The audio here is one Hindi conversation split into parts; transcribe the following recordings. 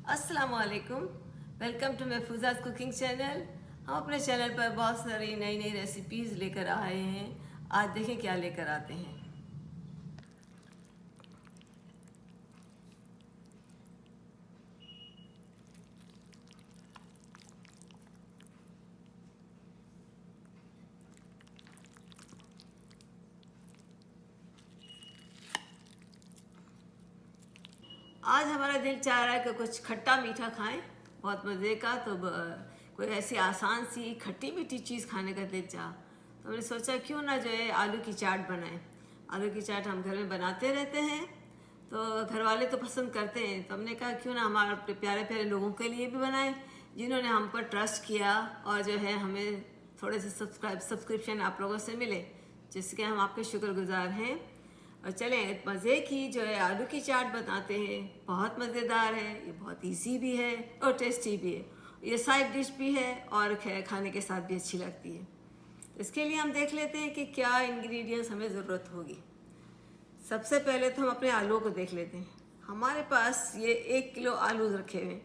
अस्सलाम वालेकुम। Welcome to Mahfuza's cooking channel. हम अपने चैनल पर बहुत सारी नई नई रेसिपीज़ लेकर आए हैं। आज देखें क्या लेकर आते हैं। आज हमारा दिल चाह रहा है कि कुछ खट्टा मीठा खाएं, बहुत मज़े का। तो कोई ऐसी आसान सी खट्टी मीठी चीज़ खाने का दिल चाह, तो हमने सोचा क्यों ना जो है आलू की चाट बनाएं। आलू की चाट हम घर में बनाते रहते हैं, तो घर वाले तो पसंद करते हैं, तो हमने कहा क्यों ना हमारे प्यारे प्यारे लोगों के लिए भी बनाएं जिन्होंने हम पर ट्रस्ट किया और जो है हमें थोड़े से सब्सक्रिप्शन आप लोगों से मिले, जिसके हम आपके शुक्रगुजार हैं। और चलें मज़े की जो है आलू की चाट बनाते हैं। बहुत मज़ेदार है, ये बहुत इजी भी है और टेस्टी भी है। ये साइड डिश भी है और खाने के साथ भी अच्छी लगती है। इसके लिए हम देख लेते हैं कि क्या इंग्रेडिएंट्स हमें ज़रूरत होगी। सबसे पहले तो हम अपने आलूओं को देख लेते हैं। हमारे पास ये 1 किलो आलू रखे हुए हैं।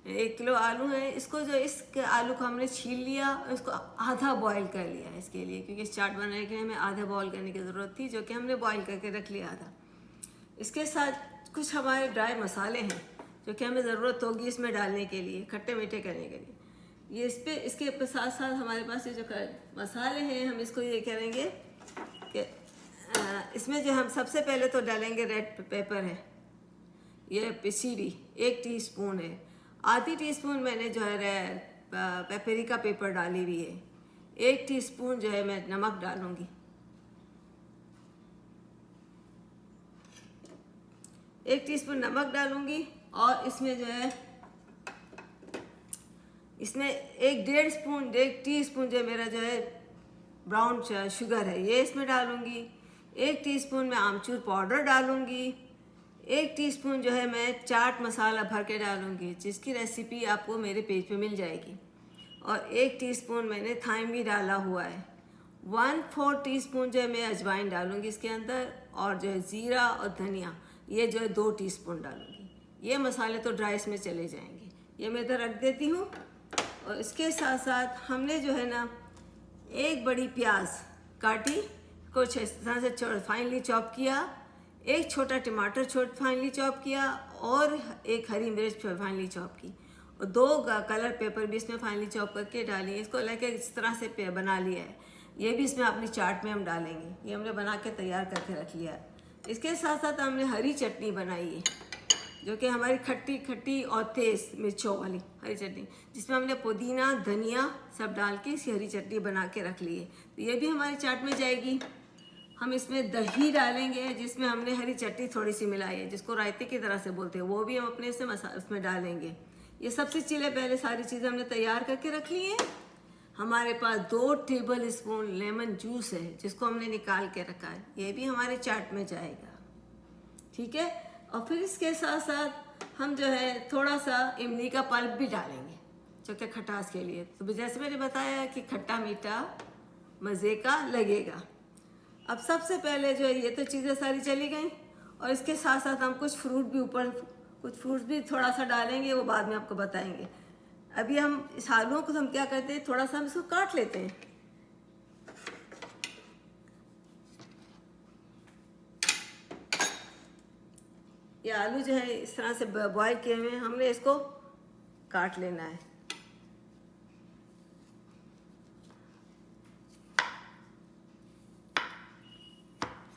1 किलो आलू है। इसको जो इस आलू को हमने छील लिया और इसको आधा बॉईल कर लिया है इसके लिए, क्योंकि इस चाट बनाने के लिए हमें आधा बॉईल करने की ज़रूरत थी, जो कि हमने बॉईल करके रख लिया आधा। इसके साथ कुछ हमारे ड्राई मसाले हैं जो कि हमें ज़रूरत होगी इसमें डालने के लिए, खट्टे मीठे करने के लिए। ये इसके साथ साथ हमारे पास ये जो मसाले हैं, हम इसको ये करेंगे कि इसमें जो हम सबसे पहले तो डालेंगे रेड पेपर है, ये पिसी हुई 1 टीस्पून है। आधी टीस्पून मैंने जो है पेपरिका पेपर डाली हुई है। 1 टीस्पून जो है मैं नमक डालूंगी। 1 टीस्पून नमक डालूंगी और इसमें जो है इसमें 1.5 टीस्पून जो मेरा जो है ब्राउन शुगर है, ये इसमें डालूंगी। 1 टीस्पून मैं आमचूर पाउडर डालूंगी। 1 टीस्पून जो है मैं चाट मसाला भर के डालूंगी, जिसकी रेसिपी आपको मेरे पेज पे मिल जाएगी। और 1 टीस्पून मैंने थाइम भी डाला हुआ है। 1/4 टीस्पून जो है मैं अजवाइन डालूंगी इसके अंदर, और जो है ज़ीरा और धनिया ये जो है 2 टीस्पून डालूंगी। ये मसाले तो ड्राई इसमें चले जाएंगे, ये मैं इधर रख देती हूँ। और इसके साथ साथ हमने जो है ना 1 बड़ी प्याज काटी, कुछ इस तरह से फाइनली चॉप किया। 1 छोटा टमाटर फाइनली चॉप किया और 1 हरी मिर्च फाइनली चॉप की, और 2 कलर पेपर भी इसमें फाइनली चॉप करके डाली। इसको लेके इस तरह से बना लिया है। ये भी इसमें अपनी चाट में हम डालेंगे, ये हमने बना के तैयार करके रख लिया है। इसके साथ साथ हमने हरी चटनी बनाई है, जो कि हमारी खट्टी खट्टी और तेज़ मिर्चों वाली हरी चटनी, जिसमें हमने पुदीना धनिया सब डाल के इसी हरी चटनी बना के रख ली है। तो ये भी हमारी चाट में जाएगी। हम इसमें दही डालेंगे, जिसमें हमने हरी चटनी थोड़ी सी मिलाई है, जिसको रायते की तरह से बोलते हैं, वो भी हम अपने से उसमें डालेंगे। ये सबसे पहले सारी चीज़ें हमने तैयार करके रख ली हैं। हमारे पास 2 टेबल स्पून लेमन जूस है, जिसको हमने निकाल के रखा है, ये भी हमारे चाट में जाएगा। ठीक है। और फिर इसके साथ साथ हम जो है थोड़ा सा इमली का पल्प भी डालेंगे, जो कि खटास के लिए। तो जैसे मैंने बताया कि खट्टा मीठा मज़े का लगेगा। अब सबसे पहले जो है ये तो चीज़ें सारी चली गई, और इसके साथ साथ हम कुछ फ्रूट्स भी थोड़ा सा डालेंगे, वो बाद में आपको बताएंगे। अभी हम इस आलूओं को हम क्या करते हैं, थोड़ा सा हम इसको काट लेते हैं। ये आलू जो है इस तरह से बॉयल किए हुए हैं, हमने इसको काट लेना है।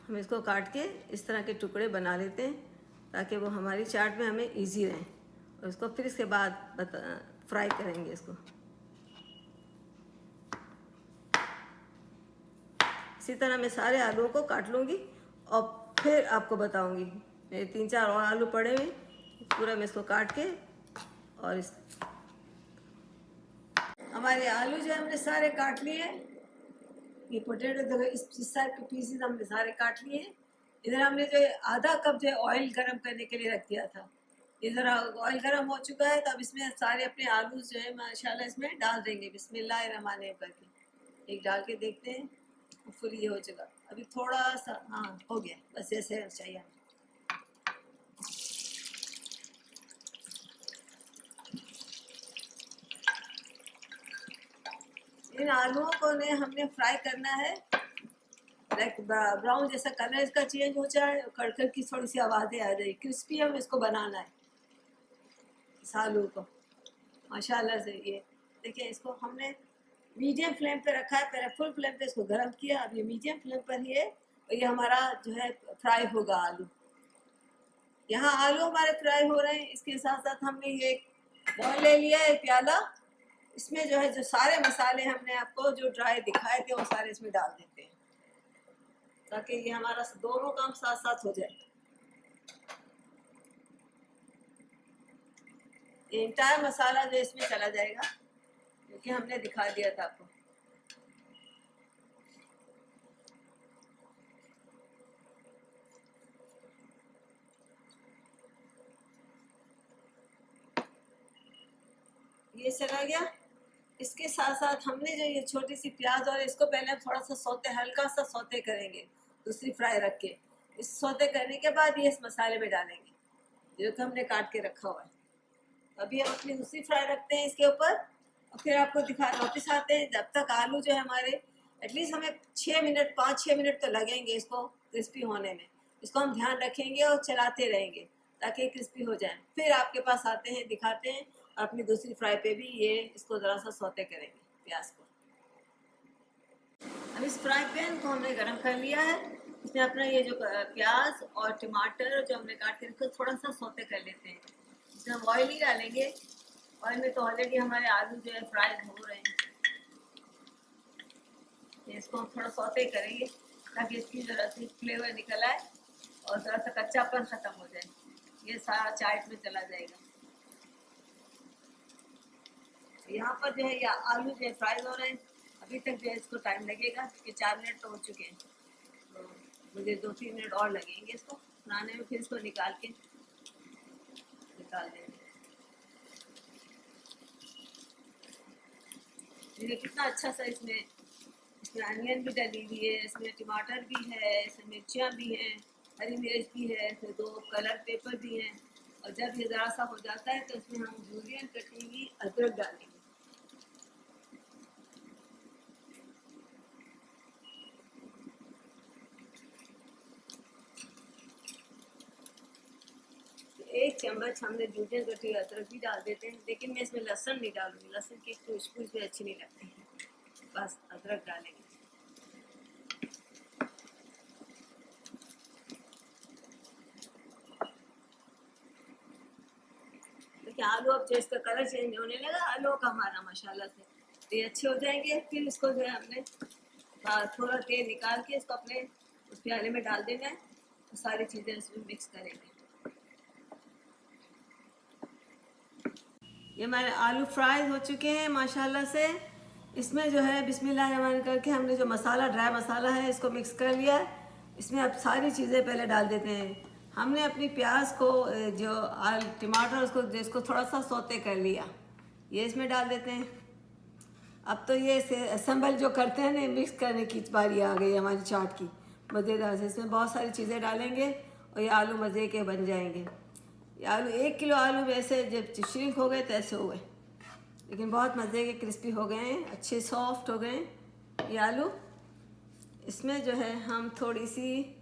हम इसको काट के इस तरह के टुकड़े बना लेते हैं, ताकि वो हमारी चाट में हमें इजी रहे। और इसको फिर इसके बाद फ्राई करेंगे इसको। इसी तरह मैं सारे आलूओं को काट लूँगी और फिर आपको बताऊँगी। मेरे 3-4 और आलू पड़े हुए, पूरा मैं इसको काट के और हमारे आलू जो है हमने सारे काट लिए। ये पोटैटो देखो, इस साइड के पीसेस हमने सारे काट लिए। इधर हमने जो आधा कप जो है ऑयल गरम करने के लिए रख दिया था। इधर ऑयल गरम हो चुका है, तो अब इसमें सारे अपने आलू जो है माशाल्लाह इसमें डाल देंगे। बिस्मिल्लाहिर्रहमानिर्रहीम करके एक डाल के देखते हैं। फुल ये हो चुका, अभी थोड़ा सा, हाँ हो गया, बस ऐसे चाहिए। इन आलूओं को ने हमने फ्राई करना है, लाइक ब्राउन जैसा कलर इसका चेंज हो जाए, कड़कड़ की थोड़ी सी आवाज़ें आ जाए, क्रिस्पी हम इसको बनाना है इस आलू को माशाल्लाह से। ये देखिए, इसको हमने मीडियम फ्लेम पे रखा है, पहले फुल फ्लेम पे इसको गर्म किया, अब ये मीडियम फ्लेम पर ही है और ये हमारा जो है फ्राई होगा आलू। यहाँ आलू हमारे फ्राई हो रहे हैं, इसके साथ साथ हमने ये बॉल ले लिया है, प्याला। इसमें जो है जो सारे मसाले हमने आपको जो ड्राई दिखाए थे वो सारे इसमें डाल देते हैं, ताकि ये हमारा दोनों काम साथ साथ हो जाए। ये इंटायर मसाला जो इसमें चला जाएगा, क्योंकि हमने दिखा दिया था आपको। ये चला गया। इसके साथ साथ हमने जो ये छोटी सी प्याज और इसको पहले हम थोड़ा सा सौते, हल्का सा सौते करेंगे दूसरी फ्राई रख के। इस सौते करने के बाद ये इस मसाले में डालेंगे जो कि हमने काट के रखा हुआ है। अभी हम अपनी दूसरी फ्राई रखते हैं इसके ऊपर और फिर आपको दिखा वापस आते हैं। जब तक आलू जो है हमारे, एटलीस्ट हमें 6 मिनट 5-6 मिनट तो लगेंगे इसको क्रिस्पी होने में। इसको हम ध्यान रखेंगे और चलाते रहेंगे ताकि क्रिस्पी हो जाए। फिर आपके पास आते हैं, दिखाते हैं अपनी दूसरी फ्राई पे भी ये इसको ज़रा सा सौते करेंगे प्याज को। अब इस फ्राई पैन को हमने गर्म कर लिया है, इसमें अपना ये जो प्याज और टमाटर जो हमने काट के रखा थोड़ा सा सौते कर लेते हैं। इसमें हम ऑयल ही डालेंगे, ऑयल में तो ऑलरेडी हमारे आलू जो है फ्राई हो रहे हैं। इसको हम थोड़ा सौते करेंगे ताकि इसकी ज़रा सी फ्लेवर निकल आए और ज़रा सा कच्चापन ख़त्म हो जाए, ये सारा चाट में चला जाएगा। यहाँ पर जो है या आलू जो है फ्राई हो रहे हैं, अभी तक जो है इसको टाइम लगेगा क्योंकि 4 मिनट तो हो चुके हैं, तो मुझे 2-3 मिनट और लगेंगे इसको बनाने में। फिर इसको निकाल देंगे। देखिए कितना अच्छा सा इसमें अनियन भी डली हुई है, इसमें टमाटर भी है, इसमें मिर्चियाँ भी हैं, हरी मिर्च भी है, फिर 2 कलर पेपर भी हैं। और जब ये ज़रा सा हो जाता है तो इसमें हम जूलियन कटी हुई अदरक डालेंगे। एक चम्मच हमने जूलियन कटी हुई अदरक भी डाल देते हैं, लेकिन मैं इसमें लहसुन नहीं डालूंगी, लहसुन की खुशबू इसमें अच्छी नहीं लगती है, बस अदरक डालेंगे। देखिए आलू अब जो इसका कलर चेंज होने लगा आलू का हमारा माशाल्लाह से, तो ये अच्छे हो जाएंगे। फिर इसको जो है हमने थोड़ा तेल निकाल के इसको अपने उस प्याले में डाल देना है, तो सारी चीज़ें इसमें मिक्स करेंगे। ये हमारे आलू फ्राई हो चुके हैं माशाल्लाह से। इसमें जो है बिस्मिल्लाह रहमान करके हमने जो मसाला, ड्राई मसाला है, इसको मिक्स कर लिया है। इसमें अब सारी चीज़ें पहले डाल देते हैं। हमने अपनी प्याज को जो टमाटर उसको जिसको थोड़ा सा सौते कर लिया, ये इसमें डाल देते हैं। अब तो ये असम्बल जो करते हैं ना, मिक्स करने की बारी आ गई हमारी चाट की मज़ेदार से। इसमें बहुत सारी चीज़ें डालेंगे और ये आलू मज़े के बन जाएंगे। ये आलू 1 किलो आलू वैसे जब श्रिंक हो गए तो ऐसे हुए, लेकिन बहुत मज़े के क्रिस्पी हो गए हैं, अच्छे सॉफ्ट हो गए ये आलू। इसमें जो है हम थोड़ी सी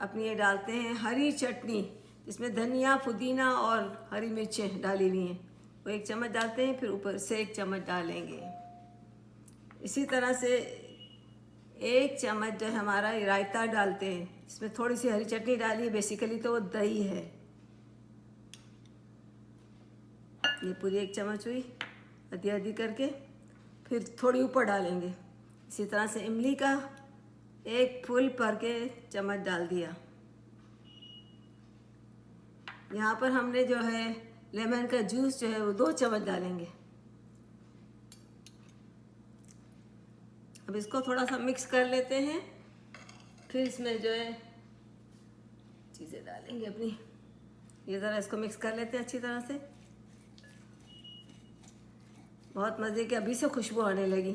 अपनी ये डालते हैं हरी चटनी, जिसमें धनिया, पुदीना और हरी मिर्चें डाली हुई हैं, वो 1 चम्मच डालते हैं। फिर ऊपर से 1 चम्मच डालेंगे। इसी तरह से 1 चम्मच जो है हमारा रायता डालते हैं, इसमें थोड़ी सी हरी चटनी डाली है, बेसिकली तो वो दही है। ये पूरी 1 चम्मच हुई आधी आधी करके। फिर थोड़ी ऊपर डालेंगे। इसी तरह से इमली का 1 फुल भर के चम्मच डाल दिया। यहाँ पर हमने जो है लेमन का जूस जो है वो 2 चम्मच डालेंगे। अब इसको थोड़ा सा मिक्स कर लेते हैं। फिर इसमें जो है चीज़ें डालेंगे अपनी, ये ज़रा इसको मिक्स कर लेते हैं अच्छी तरह से। बहुत मज़े की अभी से खुशबू आने लगी,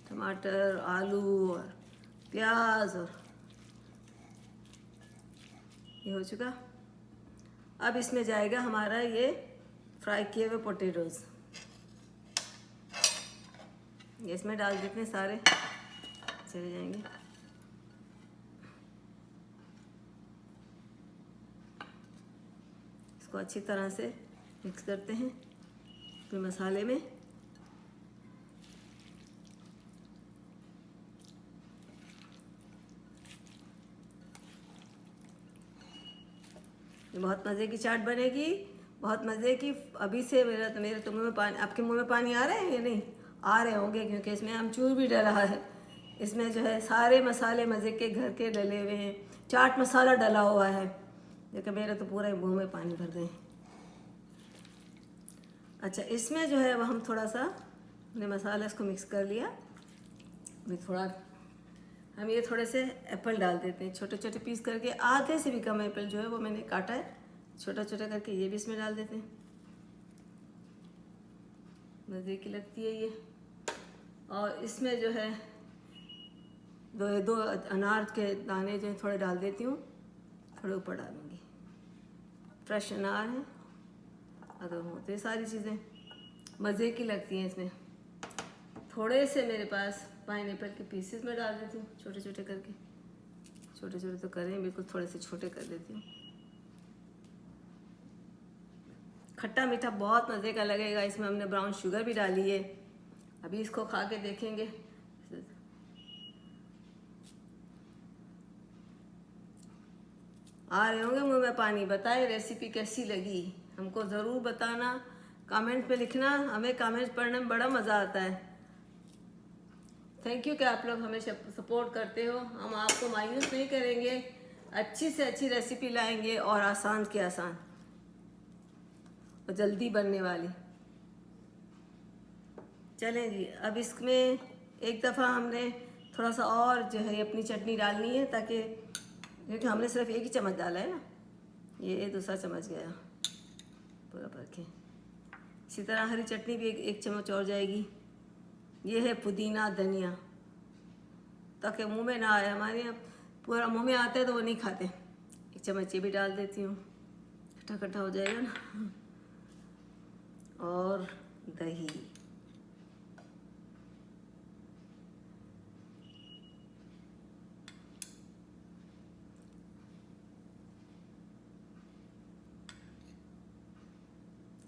टमाटर, आलू और प्याज, और ये हो चुका। अब इसमें जाएगा हमारा ये फ्राई किए हुए पोटैटोज़। ये इसमें डाल देते हैं, सारे चले जाएंगे। इसको अच्छी तरह से मिक्स करते हैं फिर मसाले में। ये बहुत मज़े की चाट बनेगी, बहुत मज़े की। अभी से मेरे तो मुँह में पानी, आपके मुँह में पानी आ रहा है या नहीं? आ रहे होंगे, क्योंकि इसमें अमचूर भी डला है। इसमें जो है सारे मसाले मज़े के घर के डले हुए हैं, चाट मसाला डला हुआ है। देखिए मेरे तो पूरे मुँह में पानी भर गए। अच्छा, इसमें जो है वो हम थोड़ा सा हमने मसाला इसको मिक्स कर लिया। अभी थोड़ा हम ये थोड़े से एप्पल डाल देते हैं, छोटे छोटे पीस करके। आधे से भी कम एप्पल जो है वो मैंने काटा है छोटा छोटा करके, ये भी इसमें डाल देते हैं। मज़े की लगती है ये। और इसमें जो है दो अनार के दाने जो है थोड़े डाल देती हूँ, थोड़े ऊपर डालूँगी। फ्रेश अनार है, अगर होते सारी चीज़ें मज़े की लगती हैं। इसमें थोड़े से मेरे पास पाइनएप्पल के पीसेस में डाल देती हूँ, छोटे छोटे करके। छोटे छोटे तो करें, बिल्कुल थोड़े से छोटे कर देती हूँ। खट्टा मीठा बहुत मज़े का लगेगा। इसमें हमने ब्राउन शुगर भी डाली है। अभी इसको खा के देखेंगे। आ रहे होंगे मुँह में पानी। बताए रेसिपी कैसी लगी, हमको ज़रूर बताना, कमेंट पे लिखना। हमें कमेंट पढ़ने में बड़ा मज़ा आता है। थैंक यू कि आप लोग हमें सपोर्ट करते हो। हम आपको मायूस नहीं करेंगे, अच्छी से अच्छी रेसिपी लाएंगे, और आसान की आसान और जल्दी बनने वाली। चलें जी, अब इसमें एक दफ़ा हमने थोड़ा सा और जो है अपनी चटनी डालनी है, ताकि क्योंकि हमने सिर्फ एक ही चम्मच डाला है ना, ये दूसरा चम्मच गया पूरा भर के। इसी तरह हरी चटनी भी एक चम्मच और जाएगी। ये है पुदीना धनिया, ताकि मुंह में ना आए। हमारे यहाँ पूरा मुंह में आता है तो वो नहीं खाते। एक चम्मच ये भी डाल देती हूँ, खट्टा खट्टा हो जाएगा ना। और दही,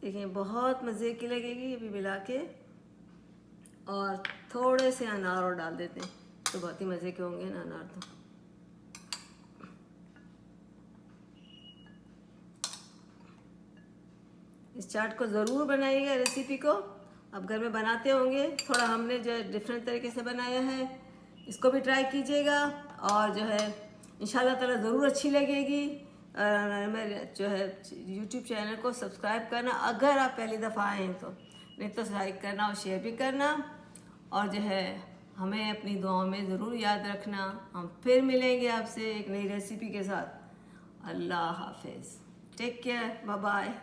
देखिए बहुत मज़े की लगेगी। ये भी मिला के, और थोड़े से अनार और डाल देते हैं तो बहुत ही मज़े के होंगे ना अनार तो। इस चाट को ज़रूर बनाइएगा, रेसिपी को आप घर में बनाते होंगे। थोड़ा हमने जो है डिफरेंट तरीके से बनाया है, इसको भी ट्राई कीजिएगा। और जो है इंशाल्लाह ताला ज़रूर अच्छी लगेगी। मेरे जो है यूट्यूब चैनल को सब्सक्राइब करना अगर आप पहली दफ़ा आए हैं तो, नहीं तो लाइक करना और शेयर भी करना। और जो है हमें अपनी दुआओं में ज़रूर याद रखना। हम फिर मिलेंगे आपसे एक नई रेसिपी के साथ। अल्लाह हाफिज़, टेक केयर, बाय बाय।